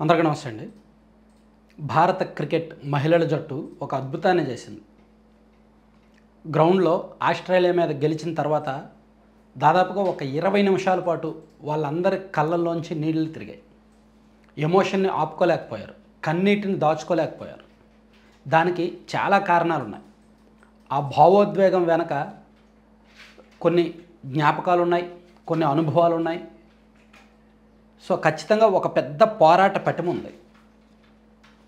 అందరికీ నమస్తే అండి. భారత క్రికెట్ మహిళల జట్టు ఒక అద్భుతాన్ని చేసింది. గ్రౌండ్లో ఆస్ట్రేలియా మీద గెలిచిన తర్వాత దాదాపుగా ఒక 20 నిమిషాల పాటు వాళ్ళందరి కళ్ళల్లోంచి నీళ్లు తిరిగాయి. ఎమోషన్ని ఆపుకోలేకపోయారు, కన్నీటిని దాచుకోలేకపోయారు. దానికి చాలా కారణాలు ఉన్నాయి. ఆ భావోద్వేగం వెనక కొన్ని జ్ఞాపకాలు ఉన్నాయి, కొన్ని అనుభవాలు ఉన్నాయి. సో ఖచ్చితంగా ఒక పెద్ద పోరాట పటిమ ఉంది.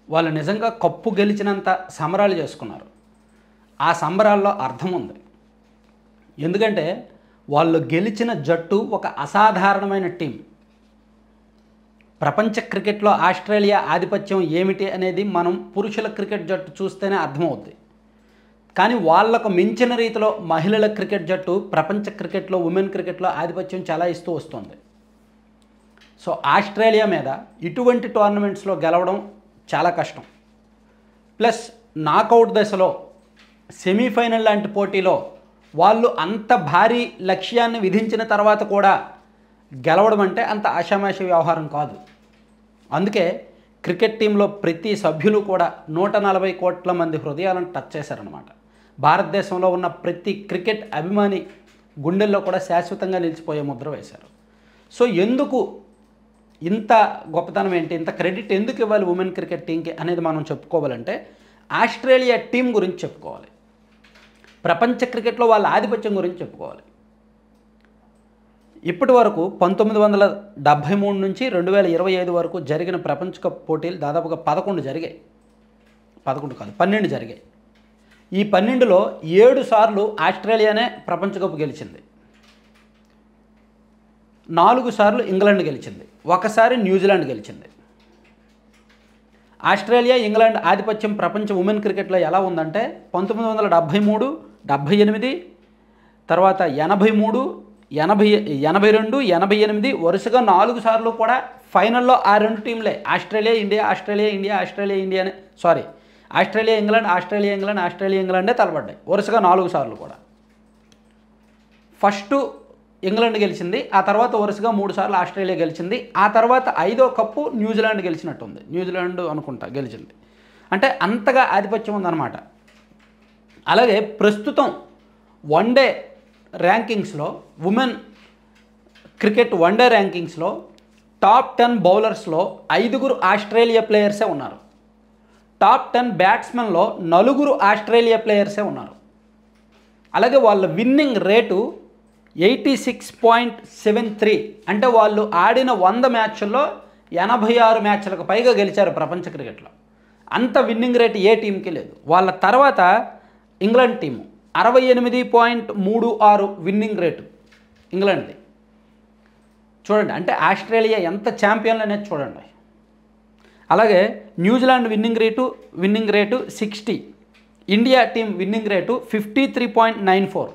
వాళ్ళు నిజంగా కప్పు గెలిచినంత సంబరాలు చేసుకున్నారు. ఆ సంబరాల్లో అర్థం ఉంది. ఎందుకంటే వాళ్ళు గెలిచిన జట్టు ఒక అసాధారణమైన టీం. ప్రపంచ క్రికెట్లో ఆస్ట్రేలియా ఆధిపత్యం ఏమిటి అనేది మనం పురుషుల క్రికెట్ జట్టు చూస్తేనే అర్థమవుద్ది. కానీ వాళ్లకు మించిన రీతిలో మహిళల క్రికెట్ జట్టు ప్రపంచ క్రికెట్లో, ఉమెన్ క్రికెట్లో ఆధిపత్యం చెలాయిస్తూ వస్తుంది. సో ఆస్ట్రేలియా మీద ఇటువంటి టోర్నమెంట్స్లో గెలవడం చాలా కష్టం. ప్లస్ నాకౌట్ దశలో సెమీఫైనల్ లాంటి పోటీలో వాళ్ళు అంత భారీ లక్ష్యాన్ని విధించిన తర్వాత కూడా గెలవడం అంటే అంత ఆషామాషి వ్యవహారం కాదు. అందుకే క్రికెట్ టీంలో ప్రతి సభ్యులు కూడా 140 కోట్ల మంది హృదయాలను టచ్ చేశారనమాట. భారతదేశంలో ఉన్న ప్రతి క్రికెట్ అభిమాని గుండెల్లో కూడా శాశ్వతంగా నిలిచిపోయే ముద్ర వేశారు. సో ఎందుకు ఇంత గొప్పతనం ఏంటి, ఇంత క్రెడిట్ ఎందుకు ఇవ్వాలి ఉమెన్ క్రికెట్ టీంకి అనేది మనం చెప్పుకోవాలంటే ఆస్ట్రేలియా టీం గురించి చెప్పుకోవాలి. ప్రపంచ క్రికెట్లో వాళ్ళ ఆధిపత్యం గురించి చెప్పుకోవాలి. ఇప్పటి వరకు 1973 నుంచి 2025 వరకు జరిగిన ప్రపంచ కప్ పోటీలు దాదాపుగా 11 జరిగాయి. 11 కాదు, 12 జరిగాయి. ఈ 12లో 7 సార్లు ఆస్ట్రేలియానే ప్రపంచ కప్ గెలిచింది. 4 సార్లు ఇంగ్లాండ్ గెలిచింది, ఒకసారి న్యూజిలాండ్ గెలిచింది. ఆస్ట్రేలియా, ఇంగ్లాండ్ ఆధిపత్యం ప్రపంచ ఉమెన్ క్రికెట్లో ఎలా ఉందంటే 1973, 78, తర్వాత 83, 82, 88 వరుసగా 4 సార్లు కూడా ఫైనల్లో ఆ 2 టీంలే Australia India, Australia India, Australia ఇండియానే Australia England, Australia England, Australia ఇంగ్లాండే తలపడ్డాయి వరుసగా 4 సార్లు కూడా. ఫస్ట్ ఇంగ్లాండ్ గెలిచింది, ఆ తర్వాత వరుసగా 3 సార్లు ఆస్ట్రేలియా గెలిచింది. ఆ తర్వాత 5వ కప్పు న్యూజిలాండ్ గెలిచినట్టుంది, న్యూజిలాండ్ అనుకుంటా గెలిచింది. అంటే అంతగా ఆధిపత్యం ఉందన్నమాట. అలాగే ప్రస్తుతం వన్డే ర్యాంకింగ్స్లో, ఉమెన్ క్రికెట్ వన్డే ర్యాంకింగ్స్లో టాప్ 10 బౌలర్స్లో 5 ఆస్ట్రేలియా ప్లేయర్సే ఉన్నారు. టాప్ 10 బ్యాట్స్మెన్లో 4 ఆస్ట్రేలియా ప్లేయర్సే ఉన్నారు. అలాగే వాళ్ళ విన్నింగ్ రేటు 86.73. అంటే వాళ్ళు ఆడిన 100 మ్యాచ్ల్లో 86 మ్యాచ్లకు పైగా గెలిచారు ప్రపంచ క్రికెట్లో. అంత విన్నింగ్ రేట్ ఏ టీంకి లేదు. వాళ్ళ తర్వాత ఇంగ్లాండ్ టీము 68.36 విన్నింగ్ రేటు ఇంగ్లాండ్ది. చూడండి, అంటే ఆస్ట్రేలియా ఎంత ఛాంపియన్లు అనేది చూడండి. అలాగే New Zealand winnowing rate 60. India team winnowing rate 53.94.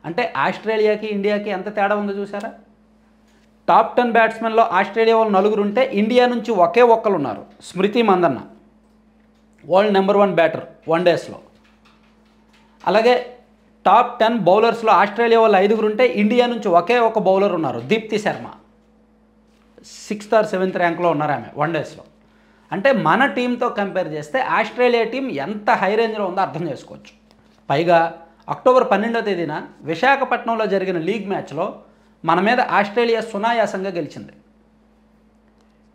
అంటే ఆస్ట్రేలియాకి, ఇండియాకి ఎంత తేడా ఉందో చూసారా. టాప్ 10 బ్యాట్స్మెన్లో ఆస్ట్రేలియా వాళ్ళు 4 ఉంటే ఇండియా నుంచి ఒకే ఒక్కరు ఉన్నారు, స్మృతి మందన్న, వరల్డ్ నెంబర్ 1 బ్యాటర్ వన్డేస్లో. అలాగే టాప్ 10 బౌలర్స్లో ఆస్ట్రేలియా వాళ్ళు 5 ఉంటే ఇండియా నుంచి ఒకే ఒక బౌలర్ ఉన్నారు, Deepti Sharma, 6th or 7th ర్యాంక్లో ఉన్నారు ఆమె వన్డేస్లో. అంటే మన టీంతో కంపేర్ చేస్తే ఆస్ట్రేలియా టీం ఎంత హై రేంజ్లో ఉందో అర్థం చేసుకోవచ్చు. పైగా అక్టోబర్ 12వ తేదీన విశాఖపట్నంలో జరిగిన లీగ్ మ్యాచ్లో మన మీద ఆస్ట్రేలియా సునాయాసంగా గెలిచింది.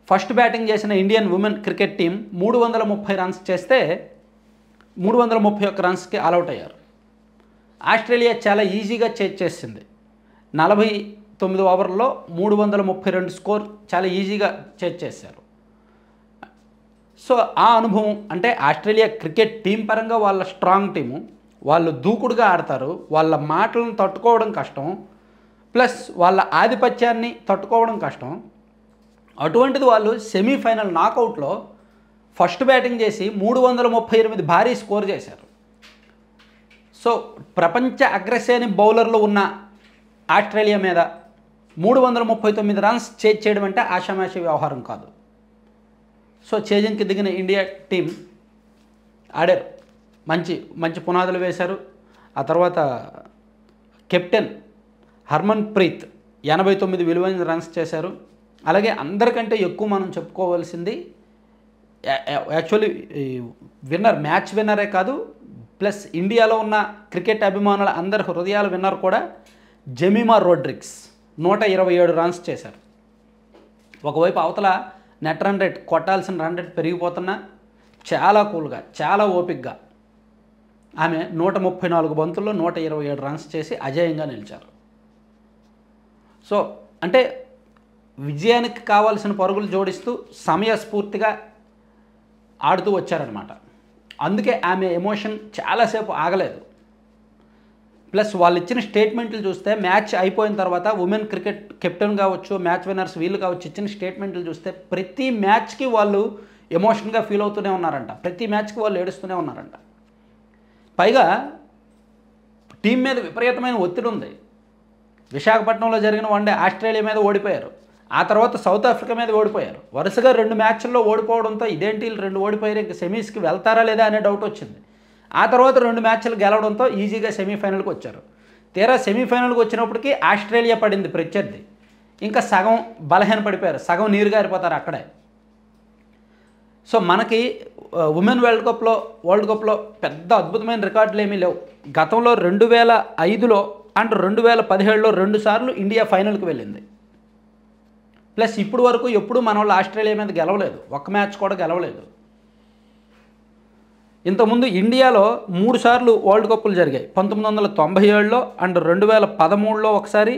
ఫస్ట్ బ్యాటింగ్ చేసిన Indian women cricket team 330 runs చేస్తే 331 రన్స్కి ఆల్అవుట్ అయ్యారు. ఆస్ట్రేలియా చాలా ఈజీగా చేసింది. 49 ఓవర్లలో 332 స్కోర్ చాలా ఈజీగా చేశారు. సో ఆ అనుభవం, అంటే ఆస్ట్రేలియా క్రికెట్ టీం పరంగా వాళ్ళ స్ట్రాంగ్ టీము, వాళ్ళు దూకుడుగా ఆడతారు, వాళ్ళ మాటలను తట్టుకోవడం కష్టం, ప్లస్ వాళ్ళ ఆధిపత్యాన్ని తట్టుకోవడం కష్టం. అటువంటిది వాళ్ళు సెమీఫైనల్ నాకౌట్లో ఫస్ట్ బ్యాటింగ్ చేసి 338 భారీ స్కోర్ చేశారు. సో ప్రపంచ అగ్రశ్రేణి బౌలర్లు ఉన్న ఆస్ట్రేలియా మీద 339 రన్స్ చేయడం అంటే ఆషామాషి వ్యవహారం కాదు. సో చేజింగ్కి దిగిన ఇండియా టీం ఆడారు, మంచి పునాదులు వేశారు. ఆ తర్వాత కెప్టెన్ హర్మన్ ప్రీత్ 89 విలువైన రన్స్ చేశారు. అలాగే అందరికంటే ఎక్కువ మనం చెప్పుకోవాల్సింది యాక్చువల్లీ విన్నర్, మ్యాచ్ విన్నరే కాదు, ప్లస్ ఇండియాలో ఉన్న క్రికెట్ అభిమానుల అందరి హృదయాల విన్నర్ కూడా జెమిమా రోడ్రిగ్స్ 127 రన్స్ చేశారు. ఒకవైపు అవతల నెట్ రన్ రేట్, కొట్టాల్సిన రన్ రేట్ పెరిగిపోతున్నా చాలా కూల్గా, చాలా ఓపిక్గా ఆమె 134 బంతుల్లో 127 రన్స్ చేసి అజేయంగా నిలిచారు. సో అంటే విజయానికి కావాల్సిన పరుగులు జోడిస్తూ సమయస్ఫూర్తిగా ఆడుతూ వచ్చారనమాట. అందుకే ఆమె ఎమోషన్ చాలాసేపు ఆగలేదు. ప్లస్ వాళ్ళు ఇచ్చిన స్టేట్మెంట్లు చూస్తే మ్యాచ్ అయిపోయిన తర్వాత ఉమెన్ క్రికెట్ కెప్టెన్ కావచ్చు, మ్యాచ్ విన్నర్స్ వీళ్ళు కావచ్చు, ఇచ్చిన స్టేట్మెంట్లు చూస్తే ప్రతి మ్యాచ్కి వాళ్ళు ఎమోషన్గా ఫీల్ అవుతూనే ఉన్నారంట, ప్రతి మ్యాచ్కి వాళ్ళు ఏడుస్తూనే ఉన్నారంట. పైగా టీం మీద విపరీతమైన ఒత్తిడి ఉంది. విశాఖపట్నంలో జరిగిన వన్డే ఆస్ట్రేలియా మీద ఓడిపోయారు, ఆ తర్వాత సౌత్ ఆఫ్రికా మీద ఓడిపోయారు. వరుసగా 2 మ్యాచ్ల్లో ఓడిపోవడంతో ఇదేంటి వీళ్ళు 2 ఓడిపోయారు, ఇంక సెమీస్కి వెళ్తారా లేదా అనే డౌట్ వచ్చింది. ఆ తర్వాత 2 మ్యాచ్లు గెలవడంతో ఈజీగా సెమీఫైనల్కి వచ్చారు. తీరా సెమీఫైనల్కి వచ్చినప్పటికీ ఆస్ట్రేలియా పడింది ప్రత్యర్థి, ఇంకా సగం బలహీన పడిపోయారు, సగం నీరు గారిపోతారు అక్కడే. సో మనకి ఉమెన్ వరల్డ్ కప్లో పెద్ద అద్భుతమైన రికార్డులు ఏమీ లేవు. గతంలో 2005లో అండ్ 2017లో 2 సార్లు ఇండియా ఫైనల్కి వెళ్ళింది. ప్లస్ ఇప్పుడు వరకు ఎప్పుడు మన వాళ్ళు ఆస్ట్రేలియా మీద గెలవలేదు, ఒక్క మ్యాచ్ కూడా గెలవలేదు. ఇంతకుముందు ఇండియాలో 3 సార్లు వరల్డ్ కప్పులు జరిగాయి, 1997లో అండ్ 2013లో ఒకసారి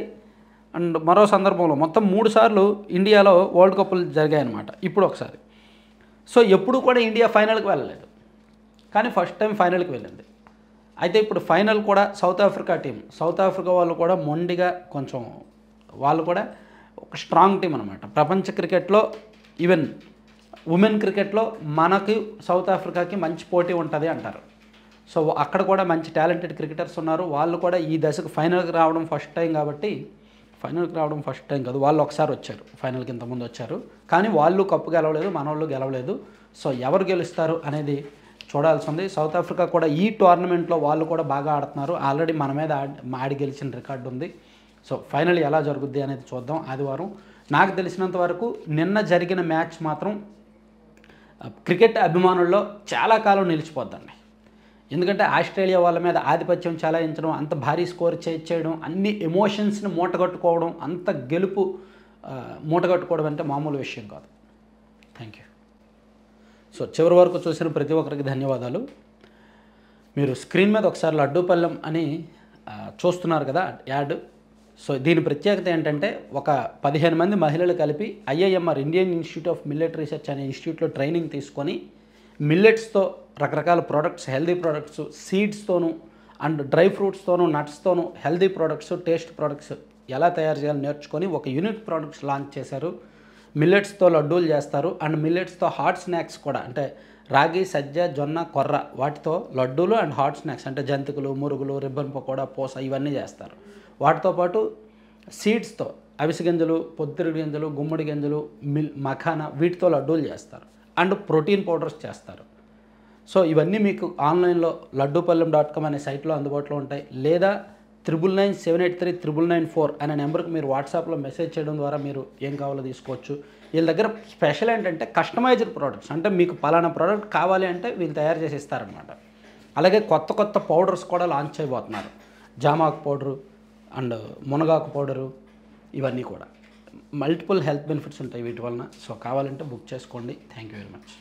అండ్ మరో సందర్భంలో, మొత్తం 3 సార్లు ఇండియాలో వరల్డ్ కప్పులు జరిగాయన్నమాట, ఇప్పుడు ఒకసారి. సో ఎప్పుడు కూడా ఇండియా ఫైనల్కి వెళ్ళలేదు, కానీ ఫస్ట్ టైం ఫైనల్కి వెళ్ళింది. అయితే ఇప్పుడు ఫైనల్ కూడా south Africa team, south Africa వాళ్ళు కూడా మొండిగా కొంచెం, వాళ్ళు కూడా ఒక స్ట్రాంగ్ టీం అనమాట. ప్రపంచ క్రికెట్లో ఈవెన్ ఉమెన్ క్రికెట్లో మనకి సౌత్ ఆఫ్రికాకి మంచి పోటీ ఉంటుంది అంటారు. సో అక్కడ కూడా మంచి టాలెంటెడ్ క్రికెటర్స్ ఉన్నారు. వాళ్ళు కూడా ఈ దశకు ఫైనల్కి రావడం ఫస్ట్ టైం కాబట్టి, ఫైనల్కి రావడం ఫస్ట్ టైం కాదు, వాళ్ళు ఒకసారి వచ్చారు ఫైనల్కి, ఇంతకుముందు వచ్చారు, కానీ వాళ్ళు కప్పు గెలవలేదు, మన వాళ్ళు గెలవలేదు. సో ఎవరు గెలుస్తారు అనేది చూడాల్సి ఉంది. సౌత్ ఆఫ్రికా కూడా ఈ టోర్నమెంట్లో వాళ్ళు కూడా బాగా ఆడుతున్నారు, ఆల్రెడీ మన మీద ఆడి గెలిచిన రికార్డు ఉంది. సో ఫైనల్ ఎలా జరుగుద్ది అనేది చూద్దాం ఆదివారం. నాకు తెలిసినంత వరకు నిన్న జరిగిన మ్యాచ్ మాత్రం క్రికెట్ అభిమానుల్లో చాలా కాలం నిలిచిపోద్దండి. ఎందుకంటే ఆస్ట్రేలియా వాళ్ళ మీద ఆధిపత్యం చెలాయించడం, అంత భారీ స్కోర్ చేయడం, అన్ని ఎమోషన్స్ని మూటగట్టుకోవడం, అంత గెలుపు మూటగట్టుకోవడం అంటే మామూలు విషయం కాదు. Thank you. సో చివరి వరకు చూసిన ప్రతి ఒక్కరికి ధన్యవాదాలు. మీరు స్క్రీన్ మీద ఒకసారి లడ్డూపల్లెం అని చూస్తున్నారు కదా యాడ్. సో దీని ప్రత్యేకత ఏంటంటే, ఒక 15 మంది మహిళలు కలిపి IIMR Indian institute of millet research అనే ఇన్స్టిట్యూట్లో ట్రైనింగ్ తీసుకొని మిల్లెట్స్తో రకరకాల ప్రోడక్ట్స్, హెల్దీ ప్రోడక్ట్స్, సీడ్స్తోనూ అండ్ డ్రై ఫ్రూట్స్తోనూ నట్స్తోనూ హెల్దీ ప్రోడక్ట్స్, టేస్ట్ ప్రోడక్ట్స్ ఎలా తయారు చేయాలో నేర్చుకొని ఒక యూనిక్ ప్రోడక్ట్స్ లాంచ్ చేశారు. మిల్లెట్స్తో లడ్డూలు చేస్తారు అండ్ మిల్లెట్స్తో హాట్ స్నాక్స్ కూడా, అంటే రాగి, సజ్జ, జొన్న, కొర్ర వాటితో లడ్డూలు అండ్ హాట్ స్నాక్స్ అంటే జంతికలు, మురుగులు, రిబ్బన్ పకోడా, పూస ఇవన్నీ చేస్తారు. వాటితో పాటు సీడ్స్తో అవిసె గింజలు, పొద్దుతిరుగుడు గింజలు, గుమ్మడి గింజలు, మఖానా వీటితో లడ్డూలు చేస్తారు అండ్ ప్రోటీన్ పౌడర్స్ చేస్తారు. సో ఇవన్నీ మీకు ఆన్లైన్లో laddupalem.com అనే సైట్లో అందుబాటులో ఉంటాయి. లేదా 9997839994 అనే నెంబర్కి మీరు వాట్సాప్లో మెసేజ్ చేయడం ద్వారా మీరు ఏం కావాలో తీసుకోవచ్చు. వీళ్ళ దగ్గర స్పెషల్ ఏంటంటే కస్టమైజ్డ్ ప్రోడక్ట్స్, అంటే మీకు పలానా ప్రోడక్ట్ కావాలి అంటే వీళ్ళు తయారు చేసి ఇస్తారనమాట. అలాగే కొత్త కొత్త పౌడర్స్ కూడా లాంచ్ చేయబోతున్నారు, జామాకు పౌడరు అండ్ మునగాకు పౌడరు, ఇవన్నీ కూడా మల్టిపుల్ హెల్త్ బెనిఫిట్స్ ఉంటాయి వీటి వలన. సో కావాలంటే బుక్ చేసుకోండి. Thank you very much.